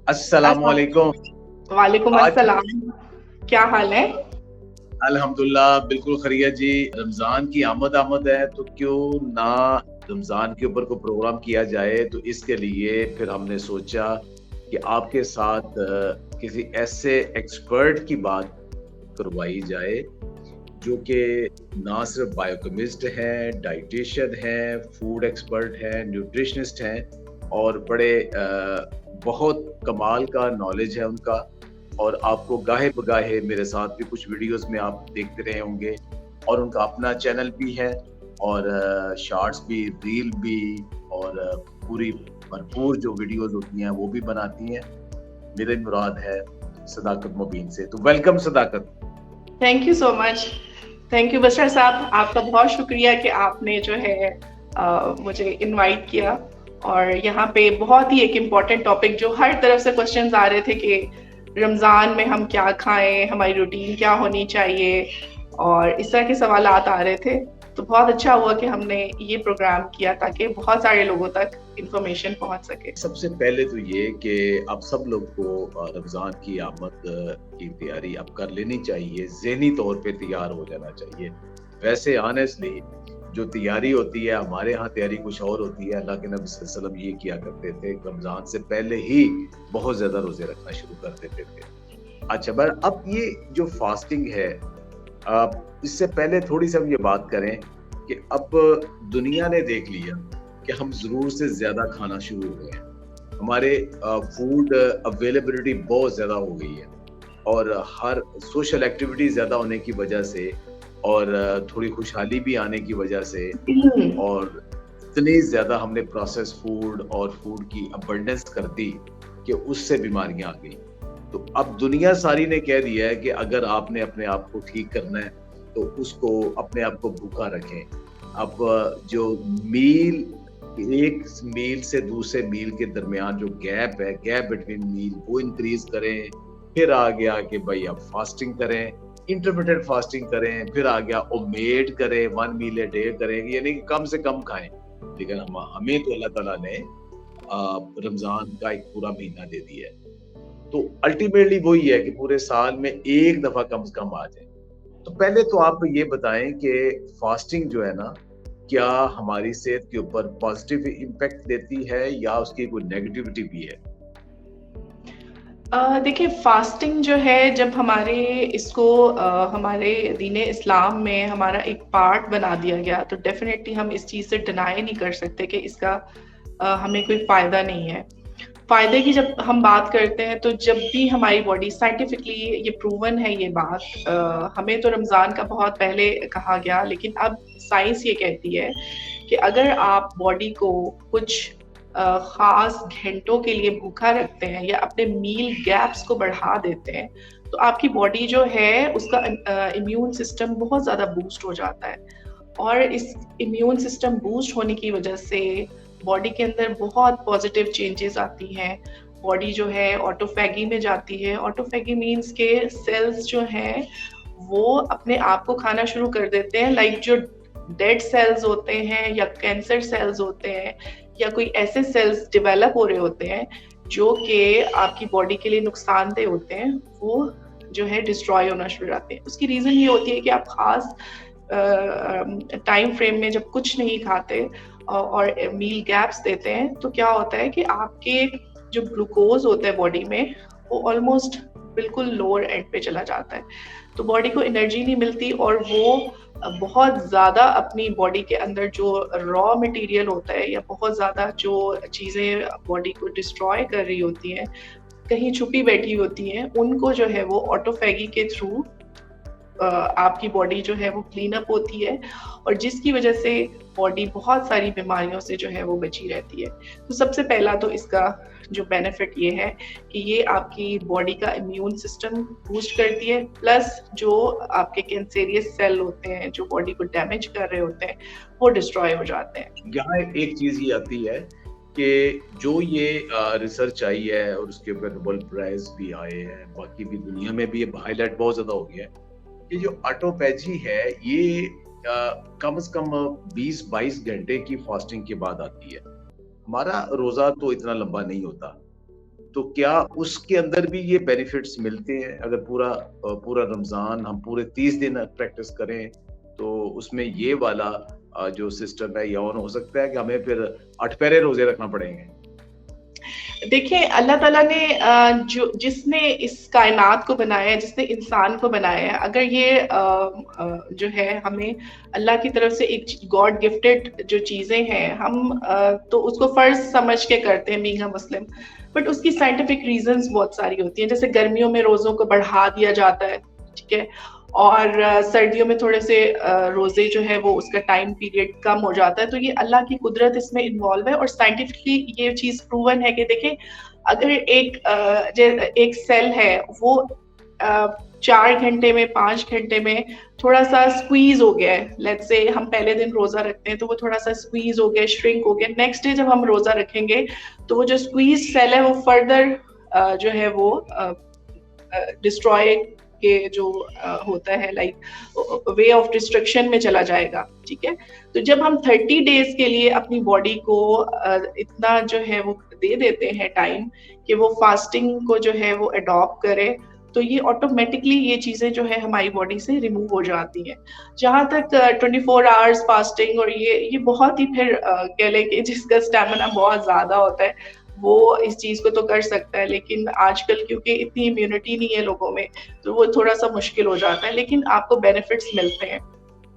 अस्सलामु अलैकुम। वालेकुम आज अस्सलाम। क्या हाल है? अल्हम्दुलिल्लाह बिल्कुल खैरियत जी। रमजान की आमद आमद है तो क्यों ना रमजान के ऊपर कोई प्रोग्राम किया जाए। तो इसके लिए फिर हमने सोचा कि आपके साथ किसी ऐसे एक्सपर्ट की बात करवाई जाए जो कि ना सिर्फ बायोकेमिस्ट हैं, डाइटिशियन हैं, फूड एक्सपर्ट हैं, न्यूट्रिशनिस्ट हैं और बड़े बहुत कमाल का नॉलेज है उनका। और आपको गाहे बगाहे मेरे साथ भी कुछ वीडियोस में आप देखते रहे होंगे। और उनका अपना चैनल भी है और शॉर्ट्स भी, रील भी और पूरी भरपूर जो वीडियोस होती हैं वो भी बनाती हैं। मेरे मुराद है सदाकत मुबीन से। तो welcome Sadaqat. Thank you so much. Thank you Bashar साहब, आपका बहुत शुक्रिया कि आपने जो है मुझे इनवाइट किया। और यहाँ पे बहुत ही एक इम्पॉर्टेंट टॉपिक, जो हर तरफ से क्वेश्चंस आ रहे थे कि रमज़ान में हम क्या खाएं, हमारी रूटीन क्या होनी चाहिए, और इस तरह के सवालात आ रहे थे। तो बहुत अच्छा हुआ कि हमने ये प्रोग्राम किया ताकि बहुत सारे लोगों तक इंफॉर्मेशन पहुंच सके। सबसे पहले तो ये कि आप सब लोग को रमज़ान की आमद की तैयारी अब कर लेनी चाहिए, ज़हनी तौर पे तैयार हो जाना चाहिए। वैसे ऑनेस्टली जो तैयारी होती है, हमारे यहाँ तैयारी कुछ और होती है। अल्लाह के नबी सल्लल्लाहु अलैहि वसल्लम ये किया करते थे, रमज़ान से पहले ही बहुत ज़्यादा रोज़े रखना शुरू कर देते थे। अच्छा, पर अब ये जो फास्टिंग है, इससे पहले थोड़ी-सी हम ये बात करें कि अब दुनिया ने देख लिया कि हम ज़रूर से ज़्यादा खाना शुरू हो गए हैं। हमारे फूड अवेलेबिलिटी बहुत ज़्यादा हो गई है और हर सोशल एक्टिविटी ज़्यादा होने की वजह से और थोड़ी खुशहाली भी आने की वजह से और इतनी ज़्यादा हमने प्रोसेस्ड फूड और फूड की अबंडेंस कर दी कि उससे बीमारियां आ गई। तो अब दुनिया सारी ने कह दिया है कि अगर आपने अपने आप को ठीक करना है तो उसको अपने आप को भूखा रखें। अब जो मील एक मील से दूसरे मील के दरमियान जो गैप है, गैप बिटवीन मील, वो इंक्रीज करें। फिर आ गया कि भाई आप फास्टिंग करें, इंटरमिटेंट फास्टिंग करें। फिर आ गया ओमेड करें, 1 मील ए डे करें, यानी कि कम से कम खाएं। लेकिन हमें तो अल्लाह ताला ने रमजान का एक पूरा महीना दे दिया है। तो अल्टीमेटली वही है कि पूरे साल में एक दफा कम से कम आ जाए। तो पहले तो आप ये बताएं कि फास्टिंग जो है ना, क्या हमारी सेहत के ऊपर पॉजिटिव इम्पैक्ट देती है या उसकी कोई नेगेटिविटी भी है? देखिए, फास्टिंग जो है, जब हमारे इसको हमारे दीन इस्लाम में हमारा एक पार्ट बना दिया गया, तो डेफिनेटली हम इस चीज़ से डिनाई नहीं कर सकते कि इसका हमें कोई फ़ायदा नहीं है। फ़ायदे की जब हम बात करते हैं, तो जब भी हमारी बॉडी साइंटिफिकली ये प्रूवन है ये बात, हमें तो रमज़ान का बहुत पहले कहा गया, लेकिन अब साइंस ये कहती है कि अगर आप बॉडी को कुछ खास घंटों के लिए भूखा रखते हैं या अपने मील गैप्स को बढ़ा देते हैं, तो आपकी बॉडी जो है उसका इम्यून सिस्टम बहुत ज़्यादा बूस्ट हो जाता है। और इस इम्यून सिस्टम बूस्ट होने की वजह से बॉडी के अंदर बहुत पॉजिटिव चेंजेस आती हैं। बॉडी जो है ऑटोफैगी में जाती है। ऑटोफैगी मीन्स के सेल्स जो हैं वो अपने आप को खाना शुरू कर देते हैं, लाइक जो डेड सेल्स होते हैं या कैंसर सेल्स होते हैं या कोई ऐसे सेल्स डेवलप हो रहे होते हैं जो कि आपकी बॉडी के लिए नुकसानदेह होते हैं, वो जो है डिस्ट्रॉय होना शुरू हो जाते हैं। उसकी रीज़न ये होती है कि आप खास टाइम फ्रेम में जब कुछ नहीं खाते और मील गैप्स देते हैं, तो क्या होता है कि आपके जो ग्लूकोज होता है बॉडी में, वो ऑलमोस्ट बिल्कुल लोअर एंड पे चला जाता है। तो बॉडी को एनर्जी नहीं मिलती और वो बहुत ज़्यादा अपनी बॉडी के अंदर जो रॉ मटेरियल होता है या बहुत ज़्यादा जो चीज़ें बॉडी को डिस्ट्रॉय कर रही होती हैं, कहीं छुपी बैठी होती हैं, उनको जो है वो ऑटोफैगी के थ्रू आपकी बॉडी जो है वो क्लीन अप होती है, और जिसकी वजह से बॉडी बहुत सारी बीमारियों से जो है वो बची रहती है। तो सबसे पहला तो इसका जो बेनिफिट ये है कि ये आपकी बॉडी का इम्यून सिस्टम बूस्ट करती है, प्लस जो आपके कैंसेरियस सेल होते हैं जो बॉडी को डैमेज कर रहे होते हैं, वो डिस्ट्रॉय हो जाते हैं। यहाँ एक चीज ये आती है कि जो ये रिसर्च आई है और उसके ऊपर नोबेल प्राइज भी आए हैं, बाकी भी दुनिया में भी ये हाईलाइट बहुत ज्यादा हो गया है कि जो ऑटोपैजी है ये कम से कम 20-22 घंटे की फास्टिंग के बाद आती है। हमारा रोजा तो इतना लंबा नहीं होता, तो क्या उसके अंदर भी ये बेनिफिट्स मिलते हैं? अगर पूरा रमजान हम पूरे 30 दिन प्रैक्टिस करें तो उसमें ये वाला जो सिस्टम है ये ऑन हो सकता है कि हमें फिर 8 पहरे रोजे रखना पड़ेंगे? देखिए, अल्लाह ताला ने जो जिसने इस कायनात को बनाया है, जिसने इंसान को बनाया है, अगर ये जो है हमें अल्लाह की तरफ से एक गॉड गिफ्टेड जो चीज़ें हैं, हम तो उसको फ़र्ज़ समझ के करते हैं बीइंग अ मुस्लिम, बट उसकी साइंटिफिक रीज़न्स बहुत सारी होती हैं। जैसे गर्मियों में रोज़ों को बढ़ा दिया जाता है, ठीक है? और सर्दियों में थोड़े से रोज़े जो है वो उसका टाइम पीरियड कम हो जाता है, तो ये अल्लाह की कुदरत इसमें इन्वॉल्व है और साइंटिफिकली ये चीज़ प्रूवन है कि देखिए, अगर एक सेल है वो 4 घंटे में, 5 घंटे में थोड़ा-सा स्क्वीज़ हो गया है, लेट्स से हम पहले दिन रोज़ा रखते हैं, तो वो थोड़ा-सा स्क्वीज़ हो गया, श्रिंक हो गया, नेक्स्ट डे जब हम रोज़ा रखेंगे, तो वो जो स्क्वीज़ सेल है वो फर्दर जो है वो डिस्ट्रॉय के जो होता है लाइक वे ऑफ डिस्ट्रक्शन में चला जाएगा, ठीक है? तो जब हम 30 डेज के लिए अपनी बॉडी को इतना जो है वो दे देते हैं टाइम कि वो फास्टिंग को जो है वो अडॉप्ट करे, तो ये ऑटोमेटिकली ये चीज़ें जो है हमारी बॉडी से रिमूव हो जाती हैं। जहाँ तक 24 आवर्स फास्टिंग और ये बहुत ही फिर कह लें कि जिसका स्टैमिना बहुत ज़्यादा होता है, वो इस चीज़ को तो कर सकता है, लेकिन आजकल क्योंकि इतनी इम्यूनिटी नहीं है लोगों में, तो वो थोड़ा-सा मुश्किल हो जाता है, लेकिन आपको बेनिफिट्स मिलते हैं।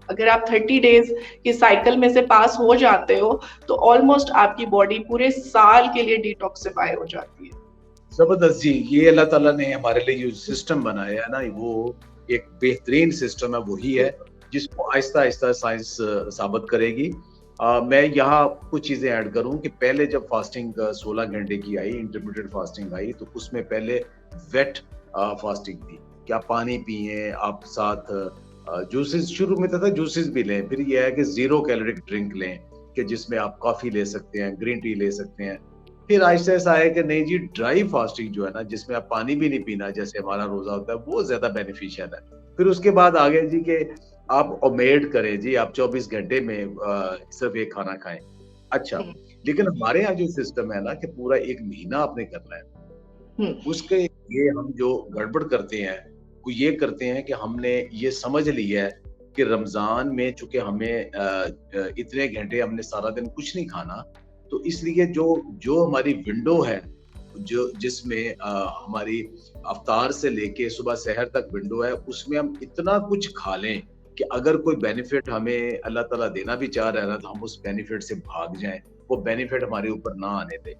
अगर आप 30 डेज़ के साइकिल में से पास हो जाते हो, तो ऑलमोस्ट आपकी बॉडी पूरे साल के लिए डिटॉक्सिफाई हो जाती है। जबरदस्त जी, ये अल्लाह ताला ने हमारे लिए जो सिस्टम बनाया है ना, वो एक बेहतरीन सिस्टम है, वही है जिसको आहिस्ता-आहिस्ता साइंस साबित करेगी। मैं यहाँ कुछ चीज़ें ऐड करूँ कि पहले जब फास्टिंग 16 घंटे की आई, इंटरमिटेंट फास्टिंग आई, तो उसमें पहले वेट फास्टिंग थी कि आप पानी पिएँ, आप साथ जूसेस शुरू में था जूसेस भी लें, फिर ये है कि ज़ीरो कैलोरिक ड्रिंक लें कि जिसमें आप कॉफ़ी ले सकते हैं, ग्रीन टी ले सकते हैं। फिर आहिस्ता ऐसा आया कि नहीं जी, ड्राई फास्टिंग जो है ना, जिसमें आप पानी भी नहीं पीना जैसे हमारा रोजा होता है, वो ज्यादा बेनिफिशियल है। फिर उसके बाद आ गए जी कि आप ओमेड करें जी, आप 24 घंटे में सिर्फ एक खाना खाएं। अच्छा, लेकिन हमारे यहाँ जो सिस्टम है ना कि पूरा एक महीना आपने करना है, उसके ये हम जो गड़बड़ करते हैं वो ये करते हैं कि हमने ये समझ लिया है कि रमजान में चूंकि हमें इतने घंटे हमने सारा दिन कुछ नहीं खाना, तो इसलिए जो जो हमारी विंडो है, जो जिसमें हमारी अफ्तार से लेके सुबह सहर तक विंडो है, उसमें हम इतना कुछ खा लें कि अगर कोई बेनिफिट हमें अल्लाह ताला देना भी चाह रहा है ना, तो हम उस बेनिफिट से भाग जाएं, वो बेनिफिट हमारे ऊपर ना आने दे।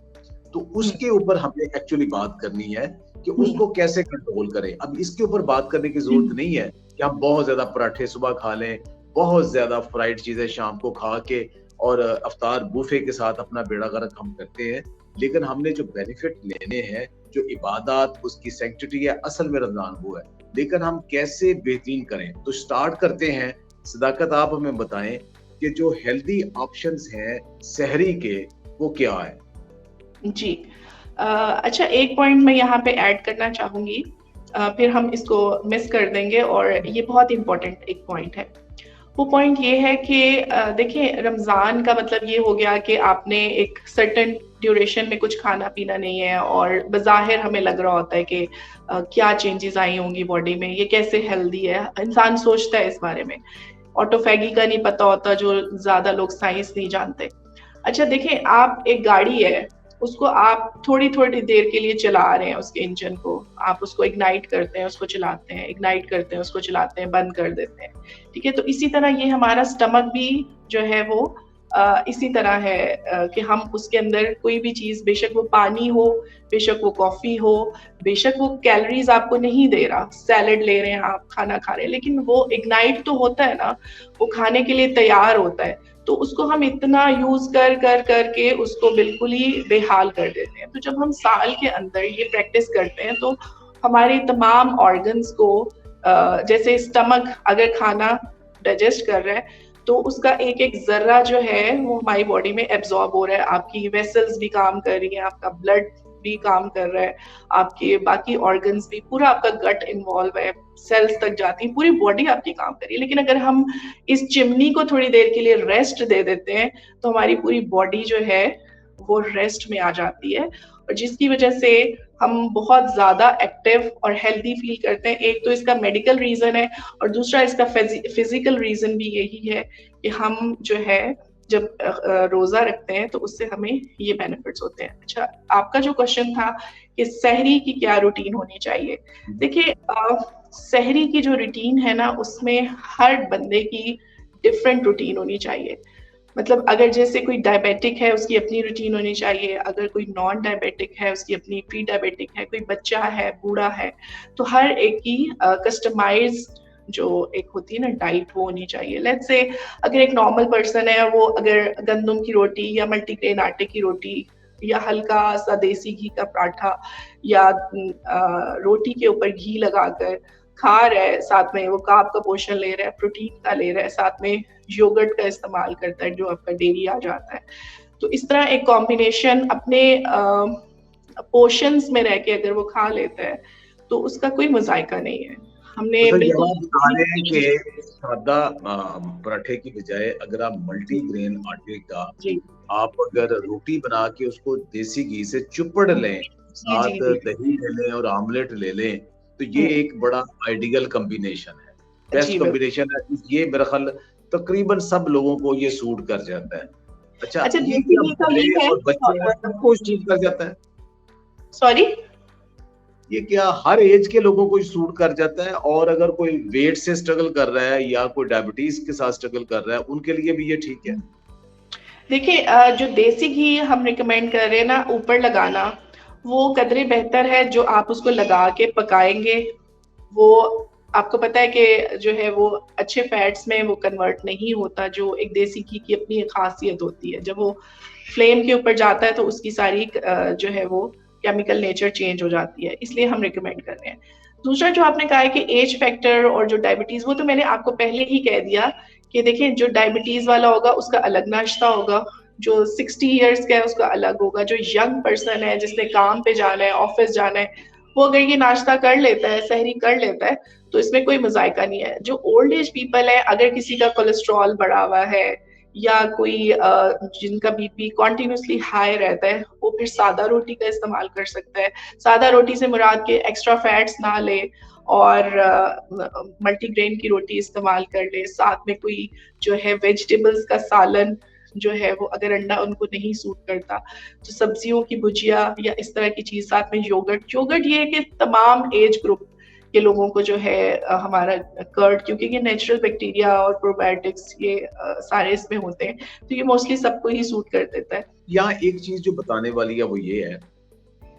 तो उसके ऊपर हमें एक्चुअली बात करनी है कि उसको कैसे कंट्रोल करें। अब इसके ऊपर बात करने की जरूरत नहीं है कि हम बहुत ज्यादा पराठे सुबह खा लें, बहुत ज्यादा फ्राइड चीजें शाम को खा के और अफ्तार बूफे के साथ अपना बेड़ा गर्क हम करते हैं। लेकिन हमने जो बेनिफिट लेने हैं, जो इबादत उसकी सैंक्टिटी है, असल में रमजान वो है, लेकिन हम कैसे बेहतरीन करें। तो स्टार्ट करते हैं। सदाकत, आप हमें बताएं कि जो हेल्दी ऑप्शंस हैं सहरी के, वो क्या है? जी। अच्छा, एक पॉइंट मैं यहाँ पे ऐड करना चाहूंगी, फिर हम इसको मिस कर देंगे, और ये बहुत इंपॉर्टेंट एक पॉइंट है। वो पॉइंट ये है कि देखिए, रमज़ान का मतलब ये हो गया कि आपने एक सर्टेन ड्यूरेशन में कुछ खाना पीना नहीं है, और बज़ाहिर हमें लग रहा होता है कि क्या चेंजेस आई होंगी बॉडी में, ये कैसे हेल्दी है, इंसान सोचता है इस बारे में। ऑटोफैगी का नहीं पता होता, जो ज़्यादा लोग साइंस नहीं जानते। अच्छा देखिए, आप एक गाड़ी है, उसको आप थोड़ी-थोड़ी देर के लिए चला रहे हैं उसके इंजन को, आप उसको इग्नाइट करते हैं, उसको चलाते हैं, इग्नाइट करते हैं, उसको चलाते हैं, बंद कर देते हैं, ठीक है? तो इसी तरह ये हमारा स्टमक भी जो है वो इसी तरह है कि हम उसके अंदर कोई भी चीज़, बेशक वो पानी हो, बेशक वो कॉफ़ी हो, बेशक वो कैलोरीज़ आपको नहीं दे रहा, सैलेड ले रहे हैं आप, खाना खा रहे हैं, लेकिन वो इग्नाइट तो होता है ना, वो खाने के लिए तैयार होता है। तो उसको हम इतना यूज कर के उसको बिल्कुल ही बेहाल कर देते हैं। तो जब हम साल के अंदर ये प्रैक्टिस करते हैं, तो हमारे तमाम ऑर्गन्स को जैसे स्टमक अगर खाना डाइजेस्ट कर रहा है, तो उसका एक एक जर्रा जो है वो हमारी बॉडी में एब्जॉर्ब हो रहा है, आपकी वेसल्स भी काम कर रही हैं, आपका ब्लड भी काम कर रहा है, आपके बाकी ऑर्गन्स भी, पूरा आपका गट इन्वॉल्व है, सेल्स तक जाती है, पूरी बॉडी आपकी काम कर रही है। लेकिन अगर हम इस चिमनी को थोड़ी देर के लिए रेस्ट दे देते हैं, तो हमारी पूरी बॉडी जो है वो रेस्ट में आ जाती है, और जिसकी वजह से हम बहुत ज़्यादा एक्टिव और हेल्दी फील करते हैं। एक तो इसका मेडिकल रीज़न है, और दूसरा इसका फिज़िकल रीज़न भी यही है कि हम जो है जब रोज़ा रखते हैं तो उससे हमें ये बेनिफिट्स होते हैं। अच्छा, आपका जो क्वेश्चन था कि सहरी की क्या रूटीन होनी चाहिए? देखिए, सहरी की जो रूटीन है ना, उसमें हर बंदे की डिफरेंट रूटीन होनी चाहिए। मतलब अगर जैसे कोई डायबिटिक है, उसकी अपनी रूटीन होनी चाहिए, अगर कोई नॉन डायबिटिक है, उसकी अपनी, प्री डायबिटिक है, कोई बच्चा है, बूढ़ा है, तो हर एक की कस्टमाइज्ड जो एक होती है ना डाइट, वो होनी चाहिए। लेट्स से अगर एक नॉर्मल पर्सन है, वो अगर गंदम की रोटी या मल्टीग्रेन आटे की रोटी या हल्का सा देसी घी का पराठा या रोटी के ऊपर घी लगाकर खा रहा है, साथ में वो कार्ब का पोर्शन ले रहा है, प्रोटीन का ले रहा है, साथ में योगर्ट का इस्तेमाल करता है जो आपका डेली आ जाता है, तो इस तरह एक कॉम्बिनेशन अपने पोर्शंस में रह के अगर वो खा लेता है तो उसका कोई मजायका नहीं है। हमने मतलब बिल्कुल यहाँ बता रहे हैं कि सादा पराठे की बजाय अगर आप मल्टी ग्रेन आटे का जी आप अगर रोटी बना के उसको देसी घी से चुपड़ लें, जी जी साथ जी दही ले लें और आमलेट ले लें, तो ये हम्म, एक बड़ा आइडियल कॉम्बिनेशन है, जी बेस्ट बिल्कुल। कॉम्बिनेशन है। ये मेरा ख्याल तकरीबन सब लोगों को ये सूट कर जाता है। अच्छा, अच्छा, ये देसी क्या घी का बड़े ये है, और बच्चे हैं सबको सूट कर जाता है? सॉरी। ये क्या हर एज के लोगों को सूट कर जाता है? और अगर कोई वेट से स्ट्रगल कर रहा है या कोई डायबिटीज के साथ स्ट्रगल कर रहा है, उनके लिए भी ये ठीक है? देखिए, जो देसी घी हम रिकमेंड कर रहे हैं ना ऊपर लगाना, वो कदरे बेहतर है। जो आप उसको लगा के पकाएंगे, वो आपको पता है कि जो है वो अच्छे फैट्स में वो कन्वर्ट नहीं होता, जो एक देसी घी की अपनी एक खासियत होती है। जब वो फ्लेम के ऊपर जाता है तो उसकी सारी जो है वो केमिकल नेचर चेंज हो जाती है, इसलिए हम रिकमेंड कर रहे हैं। दूसरा जो आपने कहा है कि एज फैक्टर और जो डायबिटीज, वो तो मैंने आपको पहले ही कह दिया कि देखिए, जो डायबिटीज वाला होगा उसका अलग नाश्ता होगा, जो 60 ईयर्स का है उसका अलग होगा, जो यंग पर्सन है जिसने काम पे जाना है, ऑफिस जाना है, वो अगर ये नाश्ता कर लेता है, सहरी कर लेता है, तो इसमें कोई मजायका नहीं है। जो ओल्ड एज पीपल है, अगर किसी का कोलेस्ट्रॉल बढ़ा हुआ है या कोई जिनका बीपी कॉन्टिन्यूसली हाई रहता है, वो फिर सादा रोटी का इस्तेमाल कर सकता है। सादा रोटी से मुराद के एक्स्ट्रा फैट्स ना ले और मल्टीग्रेन की रोटी इस्तेमाल कर ले, साथ में कोई जो है वेजिटेबल्स का सालन जो है वो, अगर अंडा उनको नहीं सूट करता तो सब्जियों की भुजिया या इस तरह की चीज, साथ में योगर्ट। योगर्ट ये है कि तमाम एज ग्रुप के लोगों को जो है हमारा कर्ड, क्योंकि ये नेचुरल बैक्टीरिया और प्रोबायोटिक्स ये सारे इसमें होते हैं, तो ये मोस्टली सबको ही सूट कर देता है। यहाँ एक चीज जो बताने वाली है वो ये है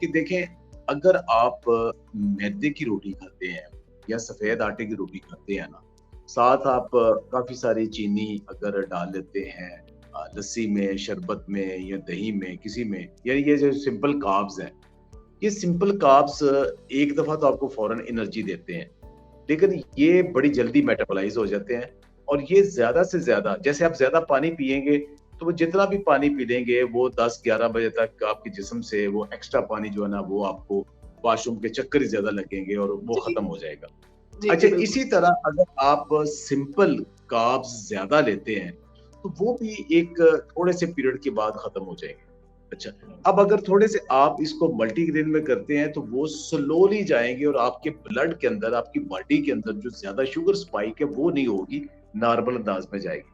कि देखें, अगर आप मैदे की रोटी खाते हैं या सफेद आटे की रोटी खाते हैं ना, साथ आप काफी सारी चीनी अगर डाल लेते हैं लस्सी में, शरबत में या दही में, किसी में, यानी ये जो सिंपल कार्ब्स हैं, ये सिंपल कार्ब्स एक दफा तो आपको फौरन एनर्जी देते हैं, लेकिन ये बड़ी जल्दी मेटाबॉलाइज हो जाते हैं। और ये ज्यादा से ज्यादा, जैसे आप ज्यादा पानी पिएंगे तो वो जितना भी पानी पी लेंगे वो 10-11 बजे तक आपके जिस्म से वो एक्स्ट्रा पानी जो है ना, वो आपको वॉशरूम के चक्कर ही ज्यादा लगेंगे और वो जी खत्म हो जाएगा। जी अच्छा, जी बिल्कुल। इसी तरह अगर आप सिंपल कार्ब्स ज्यादा लेते हैं तो वो भी एक थोड़े से पीरियड के बाद खत्म हो जाएंगे। अच्छा, अब अगर थोड़े से आप इसको मल्टीग्रेन में करते हैं तो वो स्लोली जाएंगे और आपके ब्लड के अंदर, आपकी बॉडी के अंदर जो ज्यादा शुगर स्पाइक है वो नहीं होगी, नॉर्मल अंदाज में जाएगी।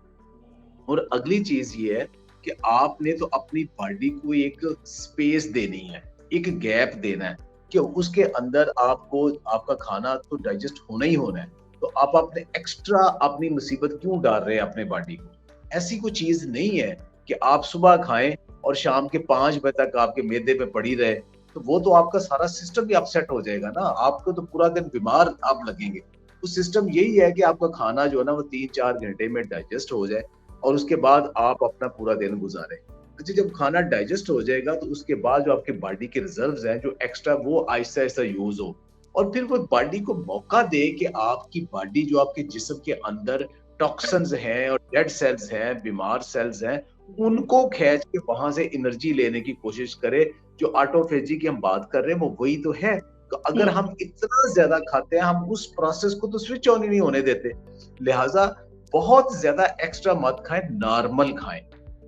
और अगली चीज ये है कि आपने तो अपनी बॉडी को एक स्पेस देनी है, एक गैप देना है कि उसके अंदर आपको आपका खाना तो डाइजेस्ट होना ही होना है। तो आप अपने एक्स्ट्रा अपनी मुसीबत क्यों डाल रहे हैं अपने बॉडी को? ऐसी कोई चीज नहीं है कि आप सुबह खाएं और शाम के 5 बजे तक आपके मैदे पे पड़ी रहे, तो वो तो आपका सारा सिस्टम भी अपसेट हो जाएगा ना, आपको तो पूरा दिन बीमार आप लगेंगे। तो सिस्टम यही है कि आपका खाना जो है ना वो 3-4 घंटे में डाइजेस्ट हो जाए और उसके बाद आप अपना पूरा दिन गुजारें। अच्छा, जब खाना डाइजेस्ट हो जाएगा तो उसके बाद जो आपके बॉडी के रिजर्व्स हैं जो एक्स्ट्रा, वो आहिस्ता आहिस्ता यूज हो और फिर वो बॉडी को मौका दे कि आपकी बॉडी जो आपके जिस्म के अंदर टॉक्सिन्स हैं और डेड सेल्स हैं, बीमार सेल्स हैं, उनको खींच के वहां से एनर्जी लेने की कोशिश करे। जो ऑटोफेजी की हम बात कर रहे हैं वो वही तो है। तो अगर हम्म, हम इतना ज्यादा खाते हैं, हम उस प्रोसेस को तो स्विच ऑन ही नहीं होने देते। लिहाजा बहुत ज्यादा एक्स्ट्रा मत खाएं, नॉर्मल खाएं।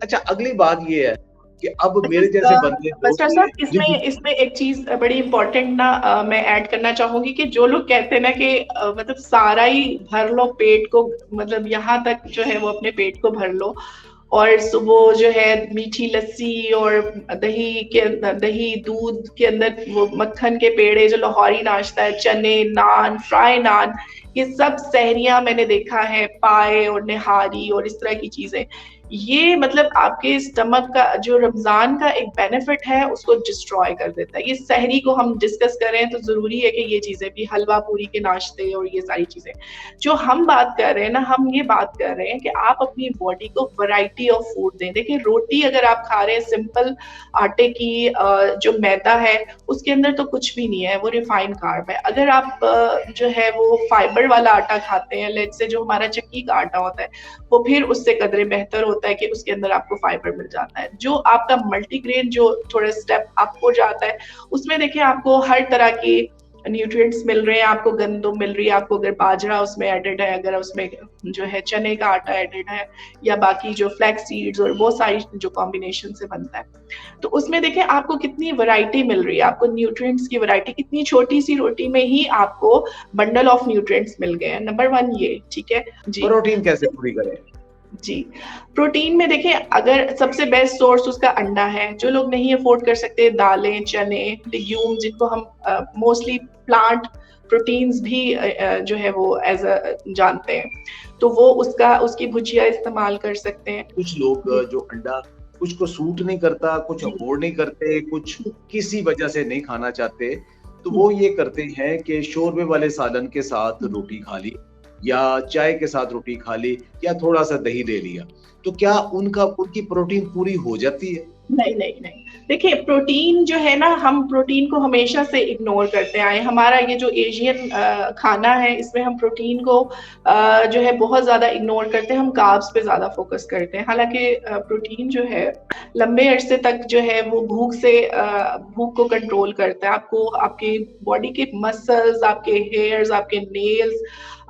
अच्छा, अगली बात ये है कि अब मेरे जैसे बंदे जो बस्टर साहब, जी इसमें जी इसमें एक चीज बड़ी इम्पोर्टेंट ना मैं ऐड करना चाहूंगी कि जो लोग कहते हैं ना कि मतलब सारा ही भर लो पेट को, मतलब यहाँ तक जो है वो अपने पेट को भर लो, और सुबह जो है मीठी लस्सी और दही के अंदर, दही दूध के अंदर वो मक्खन के पेड़े, जो लाहौरी नाश्ता है, चने, नान, फ्राई नान, ये सब सहरियां मैंने देखा है, पाए और निहारी और इस तरह की चीजें, ये मतलब आपके स्टमक का जो रमजान का एक बेनिफिट है उसको डिस्ट्रॉय कर देता है। ये सहरी को हम डिस्कस करें तो जरूरी है कि ये चीजें भी, हलवा पूरी के नाश्ते और ये सारी चीजें जो हम बात कर रहे हैं ना, हम ये बात कर रहे हैं कि आप अपनी बॉडी को वैरायटी ऑफ फूड दें। देखिए रोटी अगर आप खा रहे हैं सिंपल आटे की, जो मैदा है उसके अंदर तो कुछ भी नहीं है, वो रिफाइंड कार्ब है। अगर आप जो है वो फाइबर वाला आटा खाते हैं, लेट्स से जो हमारा चक्की का आटा होता है, वो फिर उससे कदरे बेहतर होता है कि उसके अंदर आपको फाइबर मिल जाता है। जो आपका मल्टीग्रेन जो थोड़े स्टेप अप हो जाता है, उसमें देखिए आपको हर तरह की न्यूट्रिएंट्स मिल रहे हैं, आपको गंदम मिल रही है, आपको अगर बाजरा उसमें एडेड है, अगर उसमें जो है चने का आटा एडेड है, या बाकी जो फ्लैक्स सीड्स और बहुत सारी जो कॉम्बिनेशन से बनता है, तो उसमें देखिए आपको कितनी वैरायटी मिल रही है, आपको न्यूट्रिएंट्स की वैरायटी, इतनी छोटी सी रोटी में ही आपको बंडल ऑफ न्यूट्रिएंट्स मिल गए हैं। नंबर 1 ये, ठीक है जी। प्रोटीन कैसे पूरी करें? जी, प्रोटीन में देखिए अगर सबसे बेस्ट सोर्स उसका अंडा है। जो लोग नहीं अफोर्ड कर सकते, दालें, चने, लेग्यूम, जिनको हम मोस्टली प्लांट प्रोटीन्स भी जो है वो एज अ जानते हैं, तो वो उसकी भुजिया इस्तेमाल कर सकते हैं। कुछ लोग जी जो अंडा कुछ को सूट नहीं करता, कुछ जी अफोर्ड नहीं करते, कुछ किसी वजह से नहीं खाना चाहते, तो जी वो ये करते हैं कि शोरबे वाले सालन के साथ रोटी खा ली, या चाय के साथ रोटी खा ली, या थोड़ा सा दही ले लिया। तो क्या उनकी प्रोटीन पूरी हो जाती है? नहीं नहीं नहीं, देखिए प्रोटीन जो है ना, हम प्रोटीन को हमेशा से इग्नोर करते आए। हमारा ये जो एशियन खाना है, इसमें हम प्रोटीन को जो है बहुत ज्यादा इग्नोर करते हैं, हम कार्ब्स पे ज्यादा फोकस करते हैं। हालांकि प्रोटीन जो है लंबे अरसे तक जो है वो भूख को कंट्रोल करता है। आपको आपके बॉडी के मसल्स, आपके हेयर्स, आपके नेल्स,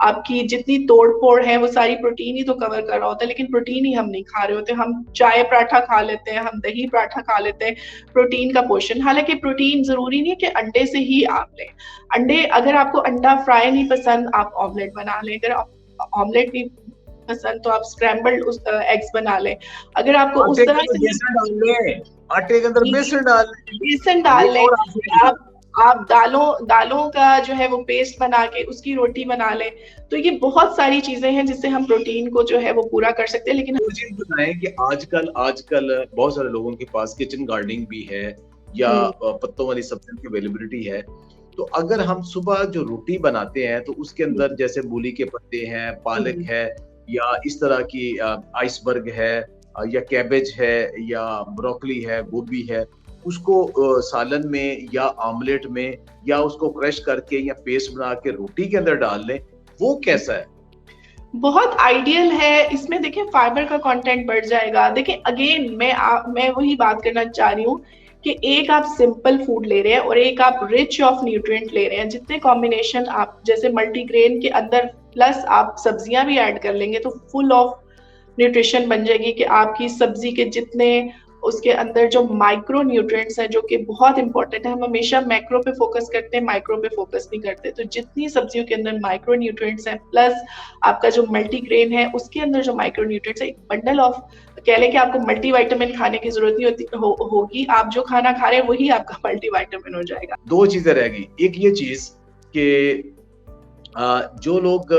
आपकी जितनी तोड़ फोड़ है, वो सारी प्रोटीन ही तो कवर कर रहा होता है, लेकिन प्रोटीन ही हम नहीं खा रहे होते। हम चाय पराठा खा लेते हैं, हम दही पराठा खा लेते हैं, प्रोटीन का पोर्शन। हालांकि प्रोटीन जरूरी नहीं है कि अंडे से ही आप लें। अंडे, अगर आपको अंडा फ्राई नहीं पसंद, आप ऑमलेट बना लें। अगर आप ऑमलेट नहीं पसंद तो आप स्क्रैम्बल्ड एग्स बना लें। अगर आपको उस आटे के तरह अंदर से बेसन डाल लें, आटे के अंदर बेसन डाल लें, बेसन ये डाल लें। और आसान है। आप दालों का जो है वो पेस्ट बना के उसकी रोटी बना लें। तो ये बहुत सारी चीजें हैं जिससे हम प्रोटीन को जो है वो पूरा कर सकते हैं। लेकिन वो चीज बताएं कि आजकल आजकल बहुत सारे लोगों के पास किचन गार्डनिंग भी है, या पत्तों वाली सब्जियों की अवेलेबिलिटी है। तो अगर हम सुबह जो रोटी बनाते हैं तो उसके अंदर जैसे मूली के पत्ते हैं, पालक है, या इस तरह की आइसबर्ग है, या कैबेज है, या ब्रोकली है, गोभी है, उसको सालन में या आमलेट में, या उसको क्रश करके या पेस्ट बना के रोटी के अंदर डाल लें, वो कैसा है? बहुत आइडियल है। इसमें देखिए फाइबर का कंटेंट बढ़ जाएगा। देखिए अगेन मैं वही बात करना चाह रही हूँ कि एक आप सिंपल फूड ले रहे हैं और एक आप रिच ऑफ न्यूट्रिएंट ले रहे हैं। जितने कॉम्बिनेशन आप, जैसे मल्टीग्रेन के अंदर प्लस आप सब्जियां भी ऐड कर लेंगे, तो फुल ऑफ न्यूट्रिशन बन जाएगी कि आपकी सब्जी के जितने उसके अंदर जो माइक्रो न्यूट्रिएंट्स हैं, जो कि बहुत इंपॉर्टेंट है। हम हमेशा मैक्रो पे फोकस करते हैं, माइक्रो पे फोकस नहीं करते। तो जितनी सब्जियों के अंदर माइक्रो न्यूट्रिएंट्स हैं, प्लस आपका जो मल्टीग्रेन है उसके अंदर जो माइक्रो न्यूट्रिएंट्स है, एक बंडल ऑफ, कह लें कि आपको मल्टीविटामिन खाने की जरूरत नहीं होगी। आप जो खाना खा रहे हैं वही आपका मल्टीविटामिन हो जाएगा। दो चीजें रह गई। एक ये चीज कि जो लोग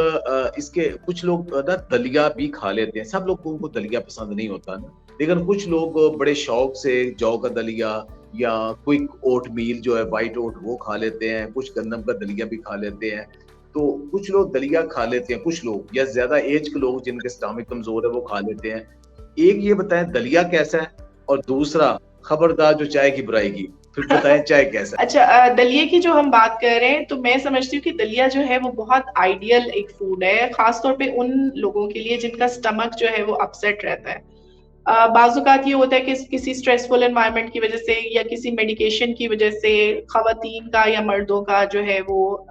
इसके कुछ लोग ना दलिया भी खा लेते हैं। सब लोगों को दलिया पसंद नहीं होता ना, लेकिन कुछ लोग बड़े शौक से जौ का दलिया या क्विक ओट मील जो है वाइट ओट, वो खा लेते हैं। कुछ गंदम का दलिया भी खा लेते हैं। तो कुछ लोग दलिया खा लेते हैं, कुछ लोग या ज्यादा एज के लोग जिनके स्टमक कमजोर है वो खा लेते हैं। एक ये बताएं दलिया कैसा है, और दूसरा खबरदार जो चाय की बुराई की, फिर बताएं चाय कैसा है। अच्छा, दलिया की जो हम बात कर रहे हैं, तो मैं समझती हूँ कि दलिया जो है वो बहुत आइडियल एक फूड है, खासतौर पे उन लोगों के लिए जिनका स्टमक जो है वो अपसेट रहता है। बाजुकात ये होता है कि किसी स्ट्रेसफुल एनवायरनमेंट की वजह से या किसी मेडिकेशन की वजह से खवातीन का या मर्दों का जो है वो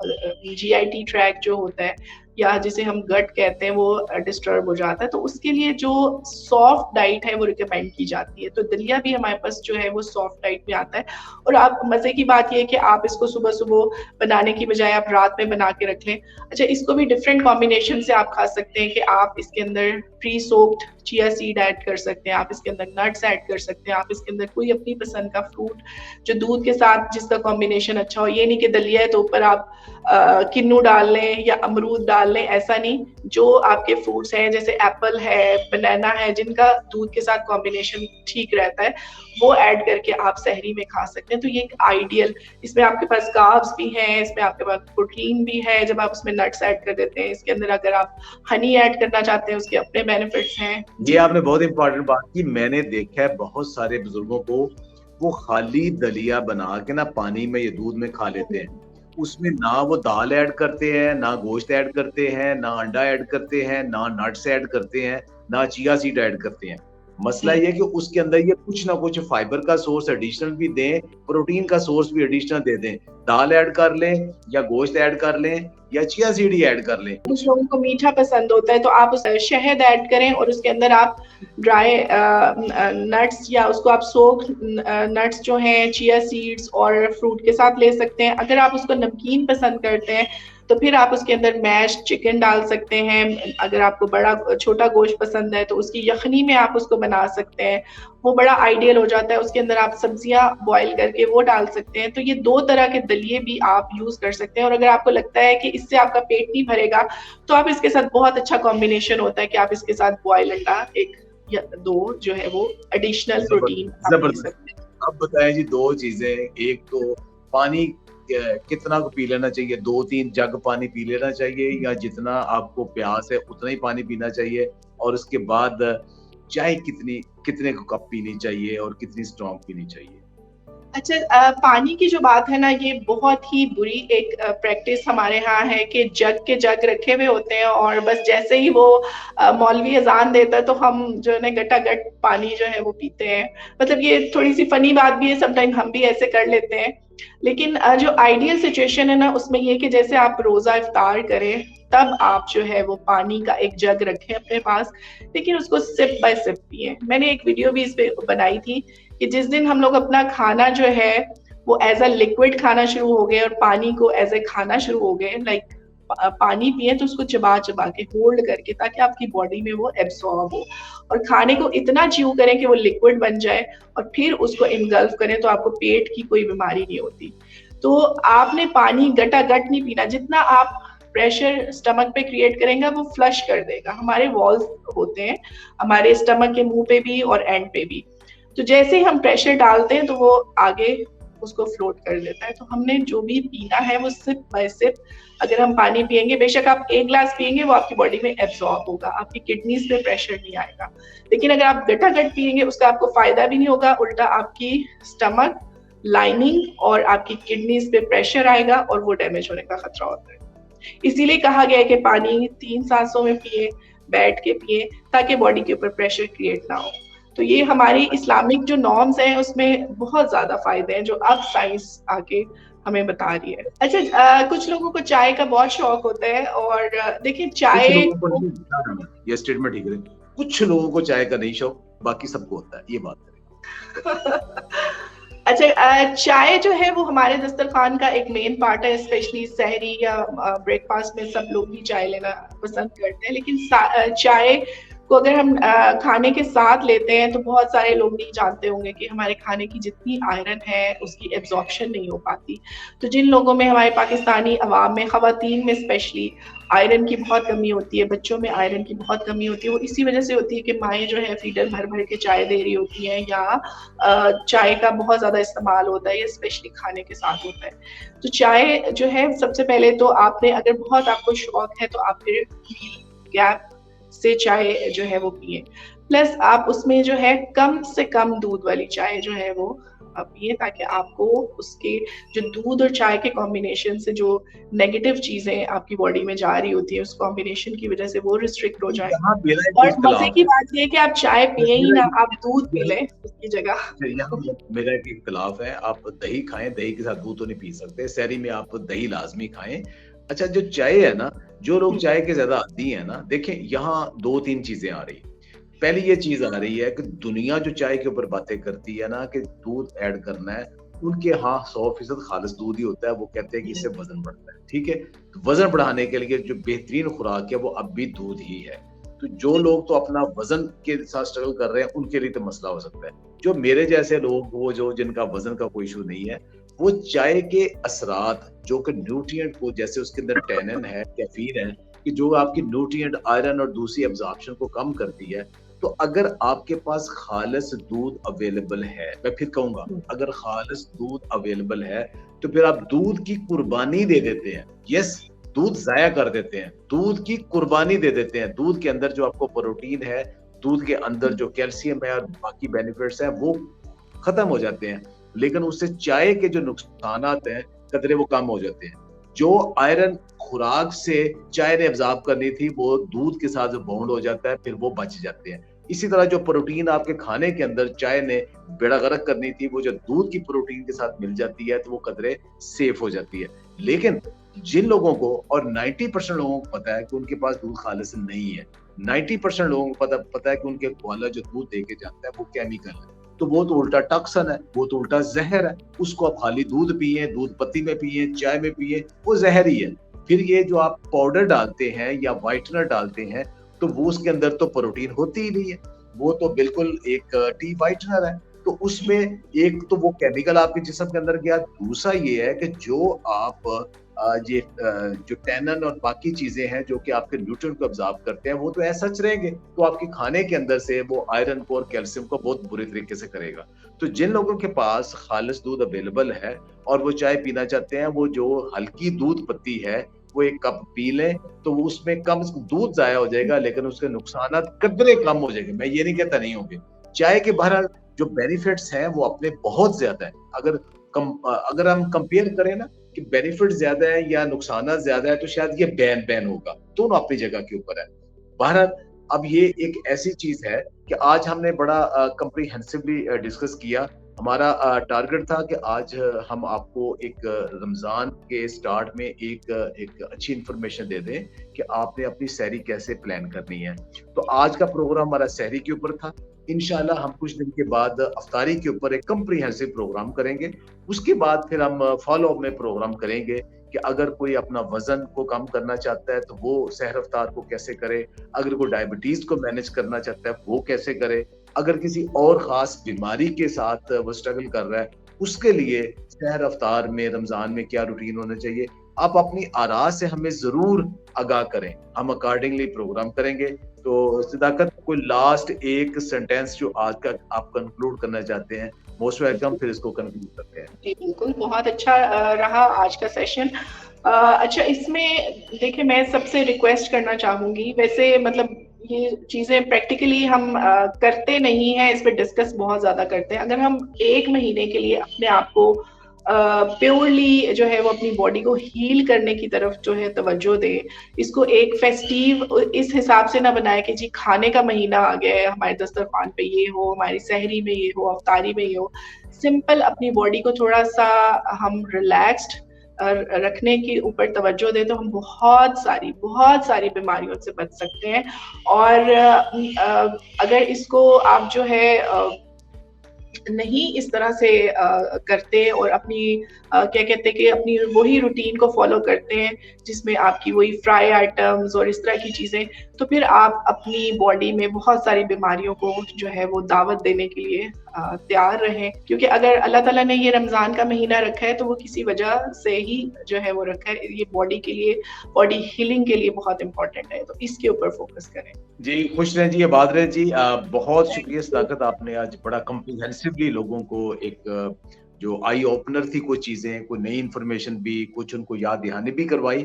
जीआईटी ट्रैक जो होता है, या जिसे हम गट कहते हैं वो डिस्टर्ब हो जाता है, तो उसके लिए जो सॉफ्ट डाइट है वो रिकमेंड की जाती है। तो दलिया भी हमारे पास जो है वो सॉफ्ट डाइट में आता है। और आप मजे की बात ये है कि आप इसको सुबह सुबह बनाने की बजाय आप रात में बना के रख लें। अच्छा, इसको भी डिफरेंट कॉम्बिनेशन से आप खा सकते हैं कि आप इसके अंदर pre soaked chia seed add कर सकते हैं, आप इसके अंदर नट्स ऐड कर सकते हैं, आप इसके अंदर कोई अपनी पसंद का फ्रूट जो दूध के साथ जिसका कॉम्बिनेशन अच्छा हो। ये नहीं कि दलिया है तो ऊपर आप किन्नू डाल लें या अमरूद डाल लें, ऐसा नहीं। जो आपके फ्रूट्स हैं जैसे एप्पल है, बनाना है, जिनका दूध के साथ कॉम्बिनेशन ठीक रहता है, वो ऐड करके आप सहरी में खा सकते हैं। तो ये एक आइडियल, इसमें आपके पास कार्ब्स भी हैं, इसमें आपके पास प्रोटीन भी है जब आप उसमें नट्स ऐड कर देते हैं। इसके अंदर अगर आप हनी ऐड करना चाहते हैं उसके अपने बेनिफिट्स हैं। ये आपने बहुत इंपॉर्टेंट बात की। मैंने देखा है बहुत सारे बुजुर्गों को, वो खाली दलिया बना के ना पानी में या दूध में खा लेते हैं। उसमें ना वो दाल ऐड करते हैं, ना गोश्त ऐड करते हैं, ना अंडा ऐड करते हैं, ना नट्स ऐड करते हैं, ना चिया सीड ऐड करते हैं। मसला ये है कि उसके अंदर ये कुछ ना कुछ फाइबर का सोर्स एडिशनल भी दें, प्रोटीन का सोर्स भी एडिशनल दे दें। दाल ऐड कर लें या गोश्त ऐड कर लें या चिया सीड ही ऐड कर लें। कुछ लोगों को मीठा पसंद होता है तो आप उस शहद ऐड करें और उसके अंदर आप ड्राई नट्स या उसको आप सोक नट्स जो हैं चिया सीड्स और फ्रूट के साथ ले सकते हैं। अगर आप उसको नमकीन पसंद करते हैं तो फिर आप उसके अंदर मैश चिकन डाल सकते हैं। अगर आपको बड़ा छोटा गोश्त पसंद है तो उसकी यखनी में आप उसको बना सकते हैं, वो बड़ा आइडियल हो जाता है। उसके अंदर आप सब्जियां बॉईल करके वो डाल सकते हैं। तो ये 2 तरह के दलिए भी आप यूज कर सकते हैं। और अगर आपको लगता है कि इससे आपका पेट नहीं भरेगा तो आप इसके साथ बहुत अच्छा कॉम्बिनेशन होता है कि आप इसके साथ बॉयल अंडा 1 या 2 जो है वो एडिशनल प्रोटीन आप ले सकते हैं। अब बताएं जी 2 चीजें। एक तो पानी कितना को पी लेना चाहिए? 2-3 जग पानी पी लेना चाहिए या जितना आपको प्यास है उतना ही पानी पीना चाहिए? और उसके बाद चाय कितने को कप पीनी चाहिए और कितनी स्ट्रॉन्ग पीनी चाहिए? अच्छा, पानी की जो बात है ना, ये बहुत ही बुरी एक प्रैक्टिस हमारे यहाँ है कि जग के जग रखे हुए होते हैं और बस जैसे ही वो मौलवी अजान देता है तो हम जो है गटागट पानी जो है वो पीते हैं। मतलब ये थोड़ी सी फनी बात भी है, समटाइम हम भी ऐसे कर लेते हैं। लेकिन जो आइडियल सिचुएशन है ना उसमें ये कि जैसे आप रोजा इफ्तार करें तब आप जो है वो पानी का एक जग रखें अपने पास, लेकिन उसको सिप बाय सिप पिए। मैंने एक वीडियो भी इस पे बनाई थी कि जिस दिन हम लोग अपना खाना जो है वो एज अ लिक्विड खाना शुरू हो गए और पानी को एज ए खाना शुरू हो गए, लाइक पानी पिए तो उसको चबा चबा के होल्ड करके, ताकि आपकी बॉडी में वो एब्सॉर्ब हो। और खाने को इतना च्यू करें कि वो लिक्विड बन जाए और फिर उसको इनगल्फ करें तो आपको पेट की कोई बीमारी नहीं होती। तो आपने पानी गटागट नहीं पीना। जितना आप प्रेशर स्टमक पे क्रिएट करेंगे वो फ्लश कर देगा। हमारे वॉल्स होते हैं हमारे स्टमक के मुंह पे भी और एंड पे भी, तो जैसे ही हम प्रेशर डालते हैं तो वो आगे उसको फ्लोट कर देता है। तो हमने जो भी पीना है वो सिप बाय सिप अगर हम पानी पिएंगे, बेशक आप 1 ग्लास पिएंगे वो आपकी बॉडी में एब्सॉर्ब होगा, आपकी किडनीज पे प्रेशर नहीं आएगा। लेकिन अगर आप गटागट पिएंगे उसका आपको फायदा भी नहीं होगा, उल्टा आपकी स्टमक लाइनिंग और आपकी किडनीज पे प्रेशर आएगा और वो डैमेज होने का खतरा होता है। इसीलिए कहा गया है कि पानी 3 सांसों में पिए, बैठ के पिए, ताकि बॉडी के ऊपर प्रेशर क्रिएट ना हो। तो ये हमारी इस्लामिक जो नॉर्म्स हैं उसमें बहुत ज्यादा फायदे हैं जो अब साइंस आके हमें बता रही है। अच्छा, कुछ लोगों को चाय का बहुत शौक होता है और देखिए चाय ये स्टेटमेंट ठीक है, कुछ लोगों को चाय का नहीं शौक, बाकी सबको होता है, ये बात करें। अच्छा, चाय जो है वो हमारे दस्तरखान का एक मेन पार्ट है, स्पेशली सहरी या ब्रेकफास्ट में सब लोग भी चाय लेना पसंद करते हैं। लेकिन चाय को अगर हम खाने के साथ लेते हैं तो बहुत सारे लोग नहीं जानते होंगे कि हमारे खाने की जितनी आयरन है उसकी एब्जॉर्प्शन नहीं हो पाती। तो जिन लोगों में, हमारे पाकिस्तानी अवाम में, खवातीन में स्पेशली आयरन की बहुत कमी होती है, बच्चों में आयरन की बहुत कमी होती है, वो इसी वजह से होती है कि माएँ जो है फीडर भर भर के चाय दे रही होती हैं या चाय का बहुत ज़्यादा इस्तेमाल होता है, ये स्पेशली खाने के साथ होता है। तो चाय जो है सबसे पहले तो आपने, अगर बहुत आपको शौक है तो आप फिर गैप से चाय जो है वो पिए। प्लस आप उसमें जो है कम से कम दूध वाली चाय जो है वो पिए, ताकि आपको उसके जो दूध और चाय के कॉम्बिनेशन से जो नेगेटिव चीजें आपकी बॉडी में जा रही होती है उस कॉम्बिनेशन की वजह से वो रिस्ट्रिक्ट हो जाए। और मजे की बात ये है कि आप चाय पिए ही ना, आप दूध पी लें उसकी जगह। मेरा एक इख्तिलाफ है, आप दही खाएं, दही के साथ दूध तो नहीं पी सकते। सहरी में आप दही लाजमी खाएं, अच्छा, जो चाय है ना, जो लोग हम्म, चाय के ज्यादा आदी हैं ना, देखें यहाँ दो तीन चीजें आ रही है। पहली ये चीज आ रही है कि दुनिया जो चाय के ऊपर बातें करती है ना कि दूध ऐड करना है, उनके यहाँ 100% खालिस दूध ही होता है। वो कहते हैं कि इससे वजन बढ़ता है, ठीक है। तो वजन बढ़ाने के लिए जो बेहतरीन खुराक है वो अब भी दूध ही है। तो जो लोग तो अपना वजन के साथ स्ट्रगल कर रहे हैं उनके लिए तो मसला हो सकता है। जो मेरे जैसे लोग, वो जो जिनका वजन का कोई इशू नहीं है, वो चाय के असरात जो कि न्यूट्रिएंट को, जैसे उसके अंदर टैनिन है, कैफीन है, कि जो आपकी न्यूट्रिएंट आयरन और दूसरी एब्जॉर्प्शन को कम करती है। तो अगर आपके पास खालिस दूध अवेलेबल है, मैं फिर कहूंगा, अगर खालिस दूध अवेलेबल है तो फिर आप दूध की कुर्बानी दे देते हैं। यस, दूध जाया कर देते हैं, दूध की कुर्बानी दे देते हैं। दूध के अंदर जो आपको प्रोटीन है, दूध के अंदर जो कैल्शियम है और बाकी बेनिफिट्स हैं, वो खत्म हो जाते हैं। लेकिन उससे चाय के जो नुकसानात हैं, कतरे वो कम हो जाते हैं। जो आयरन खुराक से चाय ने एब्जॉर्ब करनी थी, वो दूध के साथ जो बॉन्ड हो जाता है, फिर वो बच जाते हैं। इसी तरह जो प्रोटीन आपके खाने के अंदर चाय ने बेड़ा गर्क करनी थी, वो जो दूध की प्रोटीन के साथ मिल जाती है, तो वो कदरे सेफ हो जाती है। लेकिन जिन लोगों को, और 90% लोगों को पता है कि उनके पास दूध खालिस नहीं है, 90% लोगों को पता है कि उनके ग्वाला जो दूध दे के जाता है वो केमिकल है, तो वो तो उल्टा टॉक्सिन है, वो तो उल्टा जहर है। उसको आप खाली दूध पिए, दूध पत्ती में पिए, चाय में पिए, वो जहर ही है। फिर ये जो आप पाउडर डालते हैं या व्हाइटनर डालते हैं, तो वो उसके अंदर तो प्रोटीन होती ही नहीं है, वो तो बिल्कुल एक टी व्हाइटनर है। तो उसमें एक तो वो केमिकल आपके जिस्म के अंदर गया, दूसरा ये है कि जो आप जो टैनन और बाकी चीजें हैं जो कि आपके न्यूट्रिएंट को अब्जॉर्ब करते हैं, वो तो ऐसा सच रहेंगे, तो आपके खाने के अंदर से वो आयरन को और कैल्शियम को बहुत बुरी तरीके से करेगा। तो जिन लोगों के पास खालिस दूध अवेलेबल है और वो चाय पीना चाहते हैं, वो जो हल्की दूध पत्ती है वो एक कप पी लें, तो वो उसमें कम दूध जाया हो जाएगा, लेकिन उसके नुकसान कदरे कम हो जाएंगे। मैं ये नहीं कहता नहीं होंगे। चाय के बहरहाल जो बेनिफिट्स हैं वो अपने बहुत ज्यादा है। अगर हम कंपेयर करें ना कि बेनिफिट ज्यादा है या नुकसान ज्यादा है, तो शायद ये बैन बैन होगा। दोनों अपनी जगह के ऊपर है। बहरहाल अब ये एक ऐसी चीज है कि आज हमने बड़ा कंप्रीहेंसिवली डिस्कस किया। हमारा टारगेट था कि आज हम आपको एक रमजान के स्टार्ट में एक अच्छी इंफॉर्मेशन दे दें कि आपने अपनी सहरी कैसे प्लान करनी है। तो आज का प्रोग्राम हमारा सहरी के ऊपर था। इंशाल्लाह हम कुछ दिन के बाद अफ्तारी के ऊपर एक कंप्रीहेंसिव प्रोग्राम करेंगे। उसके बाद फिर हम फॉलो अप में प्रोग्राम करेंगे कि अगर कोई अपना वजन को कम करना चाहता है तो वो सहर अफ्तार को कैसे करे, अगर कोई डायबिटीज को मैनेज करना चाहता है वो कैसे करे, अगर किसी और खास बीमारी के साथ वो स्ट्रगल कर रहा है, उसके लिए सहर अफ्तार में रमजान में क्या रूटीन होना चाहिए, आप अपनी आरा से हमें जरूर आगाह करें, हम अकॉर्डिंगली प्रोग्राम करेंगे। तो सिदाकत, कोई लास्ट एक सेंटेंस जो आज का आप कंक्लूड करना चाहते हैं, मोस्ट वेलकम, फिर इसको कंक्लूड करते हैं। जी बिल्कुल, बहुत अच्छा रहा आज का सेशन। अच्छा, इसमें देखिए मैं सबसे रिक्वेस्ट करना चाहूंगी, वैसे मतलब ये चीजें प्रैक्टिकली हम करते नहीं हैं, इस पर डिस्कस बहुत ज्यादा करते हैं। अगर हम 1 महीने के लिए अपने आप को प्योरली जो है वो अपनी बॉडी को हील करने की तरफ जो है तवज्जो दे, इसको एक फेस्टिव इस हिसाब से ना बनाए कि जी खाने का महीना आ गया है, हमारे दस्तरखान पे ये हो, हमारी सहरी में ये हो, अफ्तारी में ये हो। सिंपल अपनी बॉडी को थोड़ा सा हम रिलैक्स्ड रखने के ऊपर तवज्जो दें, तो हम बहुत सारी बीमारियों से बच सकते हैं। और अगर इसको आप जो है नहीं इस तरह से करते और अपनी क्या कहते हैं कि अपनी वही रूटीन को फॉलो करते हैं जिसमें आपकी वही फ्राई आइटम्स और इस तरह की चीजें, तो फिर आप अपनी बॉडी में बहुत सारी बीमारियों को जो है वो दावत देने के लिए तैयार रहें। क्योंकि अगर अल्लाह ताला ने ये रमजान का महीना रखा है तो वो किसी वजह से ही जो है वो रखा है, ये बॉडी के लिए, बॉडी हीलिंग के लिए बहुत इंपॉर्टेंट है, तो इसके ऊपर फोकस करें। जी खुश रहें जी, आबाद रहें जी। बहुत शुक्रिया सदाकत, आपने आज बड़ा कम्प्रिहेंसिवली लोगों को एक जो आई ओपनर थी, कुछ चीजें, कोई नई इंफॉर्मेशन भी, कुछ उनको याद दहानी भी करवाई।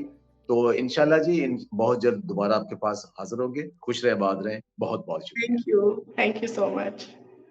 तो इंशाल्लाह जी बहुत जल्द दोबारा आपके पास हाजिर होंगे। खुश रहे, आबाद रहें, बहुत बहुत शुक्रिया। Thank you so much.